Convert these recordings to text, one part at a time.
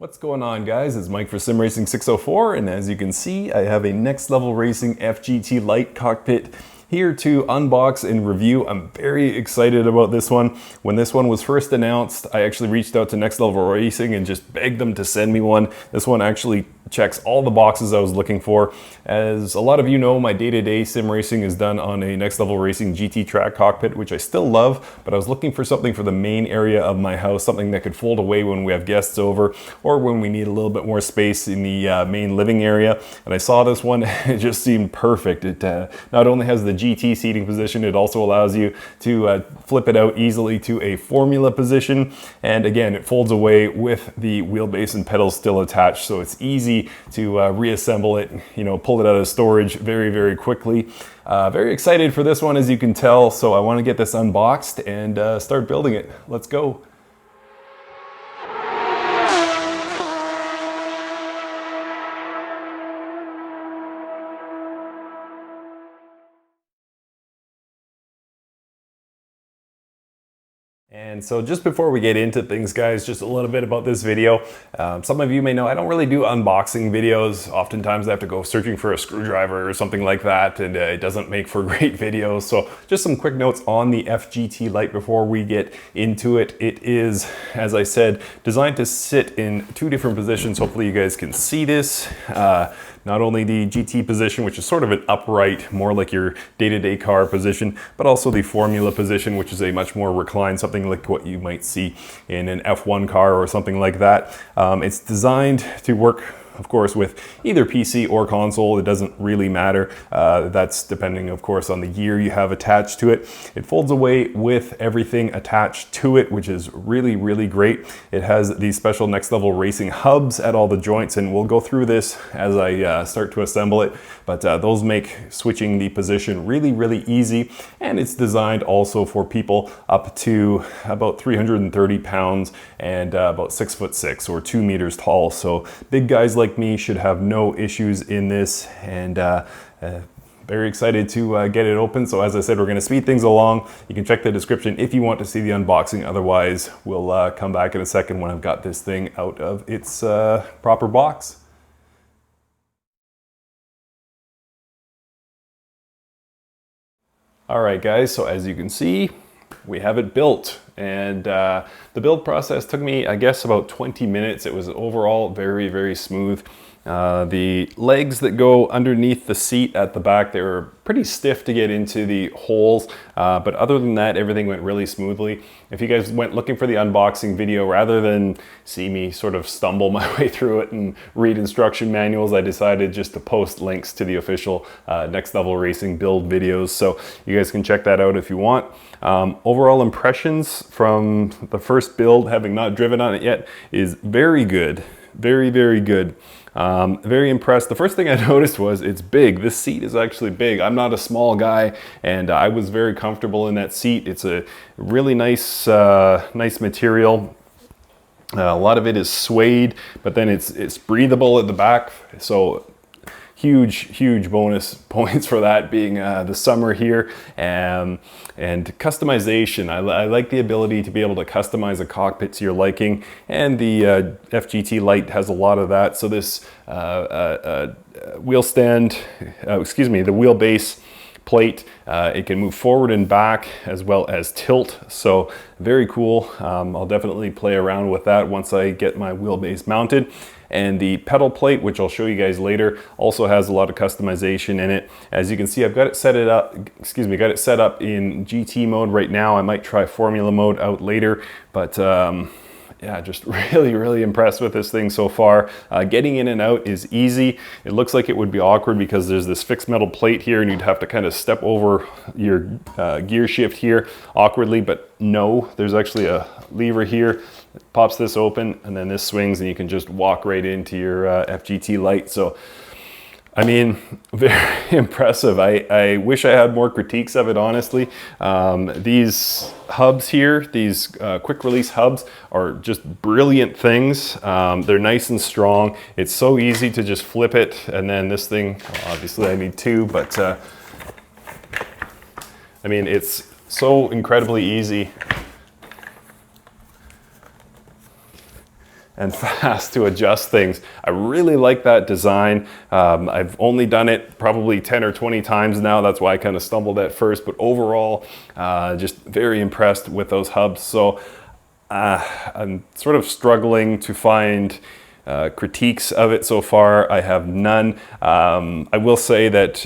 What's going on, guys? It's Mike for Sim Racing 604, and as you can see, I have a Next Level Racing F-GT Lite cockpit here to unbox and review. I'm very excited about this one. When this one was first announced, I actually reached out to Next Level Racing and just begged them to send me one. This one actually checks all the boxes I was looking for. As a lot of you know, my day-to-day sim racing is done on a Next Level Racing GT track cockpit, which I still love, but I was looking for something for the main area of my house, something that could fold away when we have guests over or when we need a little bit more space in the main living area. And I saw this one, it just seemed perfect. It not only has the GT seating position, it also allows you to flip it out easily to a Formula position. And again, it folds away with the wheelbase and pedals still attached, so it's easy to reassemble it, pull it out of storage very, very quickly. Very excited for this one, as you can tell, so I want to get this unboxed and start building it. Let's go. And so just before we get into things, guys, just a little bit about this video. Some of you may know I don't really do unboxing videos. Oftentimes I have to go searching for a screwdriver or something like that, and it doesn't make for great videos. So just some quick notes on the F-GT Lite before we get into it. It is, as I said, designed to sit in two different positions. Hopefully you guys can see this. Not only the GT position, which is sort of an upright, more like your day-to-day car position, but also the Formula position, which is a much more reclined, something like what you might see in an F1 car or something like that. It's designed to work, of course, with either PC or console. It doesn't really matter. That's depending, of course, on the gear you have attached to it. It folds away with everything attached to it, which is really, really great. It has these special Next Level Racing hubs at all the joints, and we'll go through this as I start to assemble it. But those make switching the position really, really easy. And it's designed also for people up to about 330 pounds and about 6'6" or 2 meters tall. So big guys like me should have no issues in this, and very excited to get it open. So as I said, we're going to speed things along. You can check the description if you want to see the unboxing. Otherwise, we'll come back in a second when I've got this thing out of its proper box. All right, guys, so as you can see, we have it built, and the build process took me, I guess, about 20 minutes. It was overall very, very smooth. The legs that go underneath the seat at the back, they were pretty stiff to get into the holes, but other than that, everything went really smoothly. If you guys went looking for the unboxing video, rather than see me sort of stumble my way through it and read instruction manuals, I decided just to post links to the official Next Level Racing build videos, so you guys can check that out if you want. Overall impressions from the first build, having not driven on it yet, is very good. Very, very good. Very impressed. The first thing I noticed was it's big. This seat is actually big. I'm not a small guy, and I was very comfortable in that seat. It's a really nice, nice material. A lot of it is suede, but then it's breathable at the back. So huge bonus points for that being the summer here. And customization. I like the ability to be able to customize a cockpit to your liking, and the F-GT Lite has a lot of that. So this wheel stand, the wheelbase plate, it can move forward and back as well as tilt, so very cool. I'll definitely play around with that once I get my wheelbase mounted. And the pedal plate, which I'll show you guys later, also has a lot of customization in it. As you can see, I've got it set up in GT mode right now. I might try Formula mode out later, but yeah, just really impressed with this thing so far. Getting in and out is easy. It looks like it would be awkward because there's this fixed metal plate here, and you'd have to kind of step over your gear shift here awkwardly, but no, there's actually a lever here. It pops this open, and then this swings, and you can just walk right into your F-GT Lite. So I mean, very impressive. I wish I had more critiques of it, honestly. These hubs here, these quick release hubs, are just brilliant things. They're nice and strong. It's so easy to just flip it, and then this thing, obviously I need two, but I mean, it's so incredibly easy. and fast to adjust things. I really like that design. I've only done it probably 10 or 20 times now. That's why I kind of stumbled at first, but overall, just very impressed with those hubs. So I'm sort of struggling to find critiques of it so far. I have none. I will say that,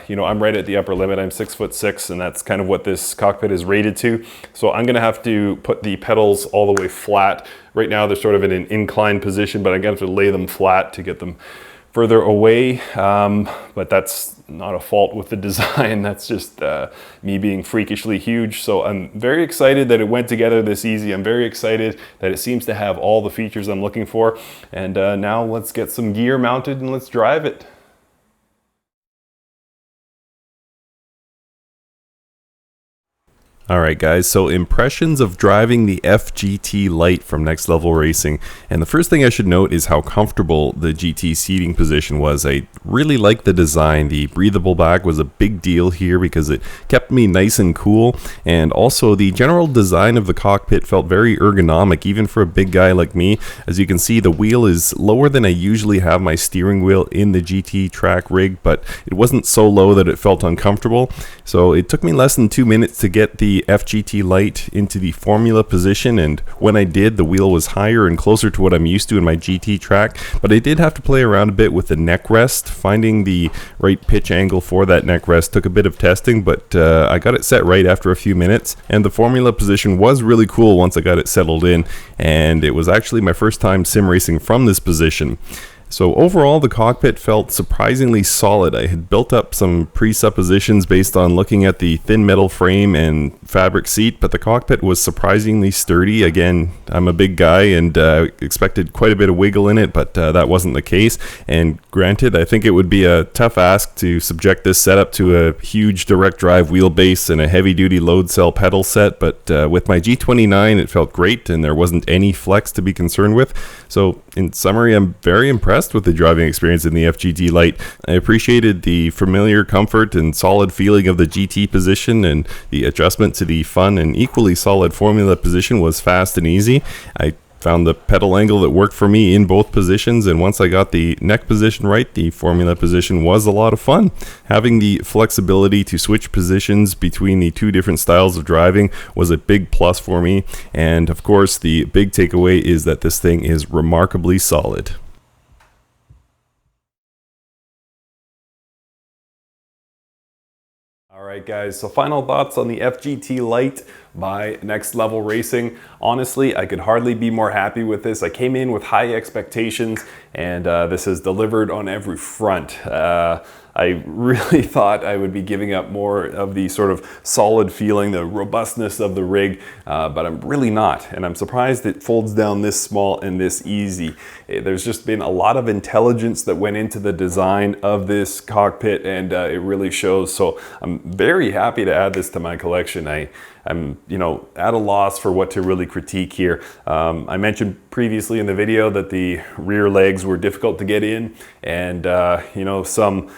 you know, I'm right at the upper limit. I'm 6'6", and that's kind of what this cockpit is rated to. So I'm gonna have to put the pedals all the way flat. Right now they're sort of in an inclined position, but I'm gonna have to lay them flat to get them further away. But that's not a fault with the design. That's just me being freakishly huge. So I'm very excited that it went together this easy. I'm very excited that it seems to have all the features I'm looking for. And now let's get some gear mounted and let's drive it. All right, guys, so impressions of driving the F-GT Lite from Next Level Racing. And the first thing I should note is how comfortable the GT seating position was. I really liked the design. The breathable back was a big deal here because it kept me nice and cool. And also the general design of the cockpit felt very ergonomic, even for a big guy like me. As you can see, the wheel is lower than I usually have my steering wheel in the GT track rig, but it wasn't so low that it felt uncomfortable. So it took me less than 2 minutes to get the F-GT Lite into the formula position, and when I did, the wheel was higher and closer to what I'm used to in my GT track, but I did have to play around a bit with the neck rest. Finding the right pitch angle for that neck rest took a bit of testing, but I got it set right after a few minutes, and the formula position was really cool once I got it settled in, and it was actually my first time sim racing from this position. So overall, the cockpit felt surprisingly solid. I had built up some presuppositions based on looking at the thin metal frame and fabric seat, but the cockpit was surprisingly sturdy. Again, I'm a big guy and expected quite a bit of wiggle in it, but that wasn't the case. And granted, I think it would be a tough ask to subject this setup to a huge direct drive wheelbase and a heavy-duty load cell pedal set, but with my G29, it felt great and there wasn't any flex to be concerned with. So in summary, I'm very impressed with the driving experience in the F-GT Lite. I appreciated the familiar comfort and solid feeling of the GT position, and the adjustment to the fun and equally solid formula position was fast and easy. I found the pedal angle that worked for me in both positions, and once I got the neck position right, the formula position was a lot of fun. Having the flexibility to switch positions between the two different styles of driving was a big plus for me, and of course the big takeaway is that this thing is remarkably solid. Alright guys, so final thoughts on the F-GT Lite by Next Level Racing. Honestly, I could hardly be more happy with this. I came in with high expectations, and this has delivered on every front. I really thought I would be giving up more of the sort of solid feeling, the robustness of the rig, but I'm really not. And I'm surprised it folds down this small and this easy. There's just been a lot of intelligence that went into the design of this cockpit, and it really shows. So I'm very happy to add this to my collection. I'm, you know, at a loss for what to really critique here. I mentioned previously in the video that the rear legs were difficult to get in, and you know, some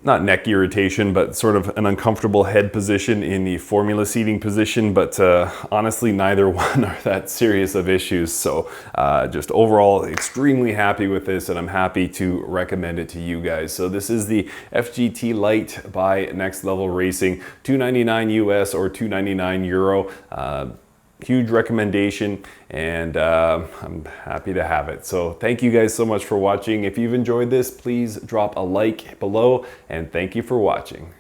not neck irritation, but sort of an uncomfortable head position in the formula seating position, but honestly neither one are that serious of issues. So just overall extremely happy with this, and I'm happy to recommend it to you guys. So this is the F-GT Lite by Next Level Racing, $299 US or €299. Huge recommendation, and I'm happy to have it. So thank you guys so much for watching. If you've enjoyed this, please drop a like below, and thank you for watching.